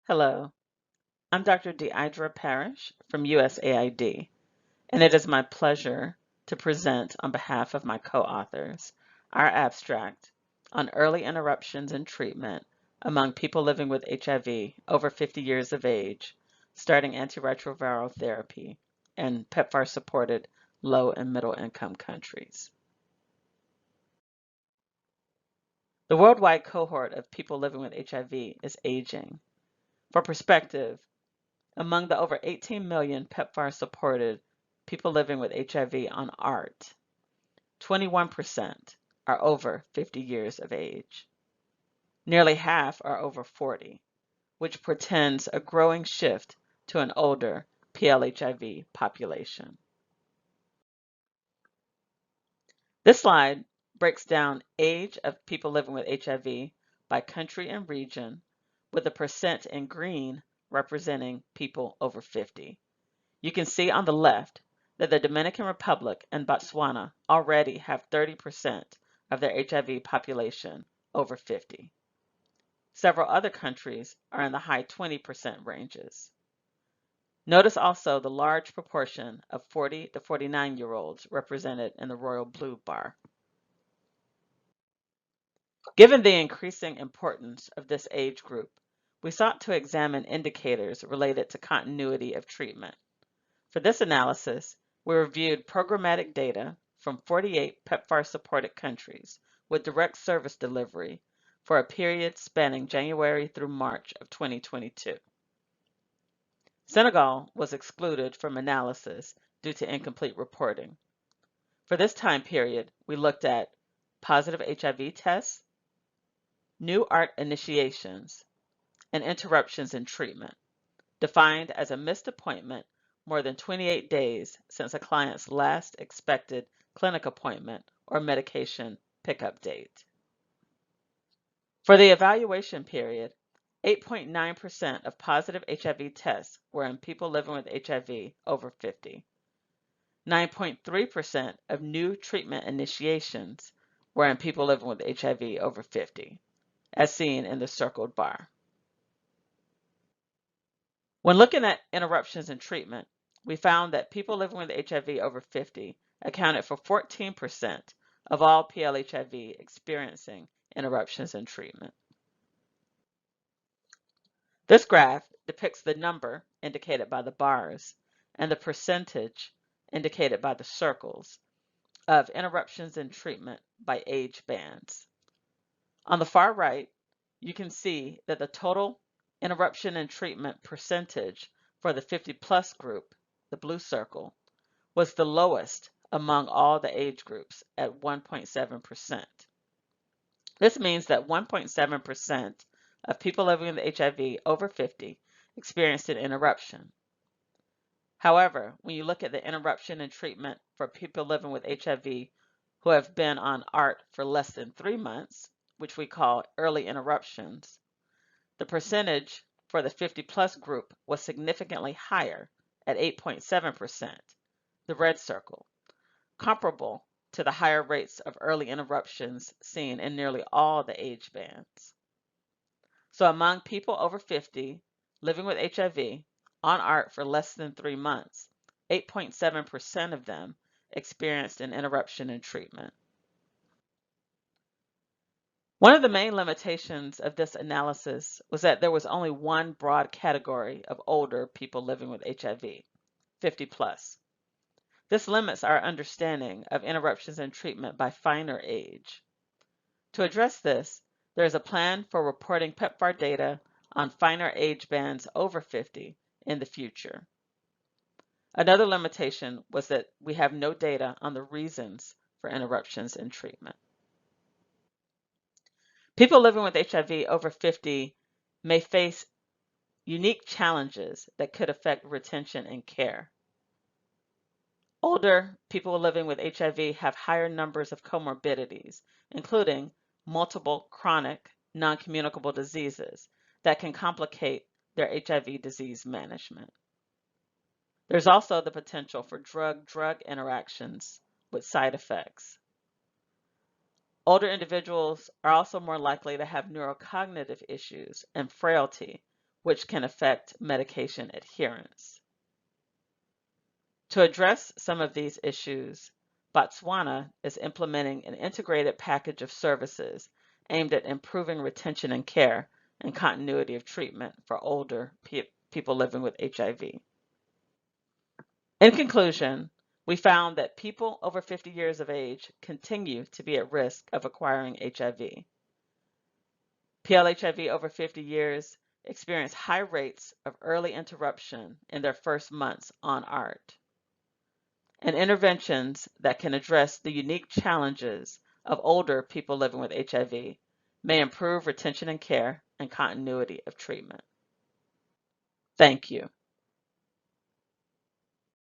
Hello, I'm Dr. Deidra Parrish from USAID, and it is my pleasure to present on behalf of my co-authors our abstract on early interruptions in treatment among people living with HIV over 50 years of age, starting antiretroviral therapy in PEPFAR-supported low and middle income countries. The worldwide cohort of people living with HIV is aging. For perspective, among the over 18 million PEPFAR-supported people living with HIV on ART, 21% are over 50 years of age. Nearly half are over 40, which portends a growing shift to an older PLHIV population. This slide breaks down age of people living with HIV by country and region, with the percent in green representing people over 50. You can see on the left that the Dominican Republic and Botswana already have 30% of their HIV population over 50. Several other countries are in the high 20% ranges. Notice also the large proportion of 40 to 49-year-olds represented in the royal blue bar. Given the increasing importance of this age group, we sought to examine indicators related to continuity of treatment. For this analysis, we reviewed programmatic data from 48 PEPFAR-supported countries with direct service delivery for a period spanning January through March of 2022. Senegal was excluded from analysis due to incomplete reporting. For this time period, we looked at positive HIV tests, new ART initiations, and interruptions in treatment, defined as a missed appointment more than 28 days since a client's last expected clinic appointment or medication pickup date. For the evaluation period, 8.9% of positive HIV tests were in people living with HIV over 50. 9.3% of new treatment initiations were in people living with HIV over 50, as seen in the circled bar. When looking at interruptions in treatment, we found that people living with HIV over 50 accounted for 14% of all PLHIV experiencing interruptions in treatment. This graph depicts the number indicated by the bars and the percentage indicated by the circles of interruptions in treatment by age bands. On the far right, you can see that the total interruption in treatment percentage for the 50-plus group, the blue circle, was the lowest among all the age groups at 1.7%. This means that 1.7% of people living with HIV over 50 experienced an interruption. However, when you look at the interruption in treatment for people living with HIV who have been on ART for less than 3 months, which we call early interruptions, the percentage for the 50-plus group was significantly higher at 8.7%, the red circle, comparable to the higher rates of early interruptions seen in nearly all the age bands. So among people over 50 living with HIV on ART for less than 3 months, 8.7% of them experienced an interruption in treatment. One of the main limitations of this analysis was that there was only one broad category of older people living with HIV, 50 plus. This limits our understanding of interruptions in treatment by finer age. To address this, there is a plan for reporting PEPFAR data on finer age bands over 50 in the future. Another limitation was that we have no data on the reasons for interruptions in treatment. People living with HIV over 50 may face unique challenges that could affect retention and care. Older people living with HIV have higher numbers of comorbidities, including multiple chronic non-communicable diseases that can complicate their HIV disease management. There's also the potential for drug-drug interactions with side effects. Older individuals are also more likely to have neurocognitive issues and frailty, which can affect medication adherence. To address some of these issues, Botswana is implementing an integrated package of services aimed at improving retention and care and continuity of treatment for older people living with HIV. In conclusion, we found that people over 50 years of age continue to be at risk of acquiring HIV. PLHIV over 50 years experience high rates of early interruption in their first months on ART. And interventions that can address the unique challenges of older people living with HIV may improve retention and care and continuity of treatment. Thank you.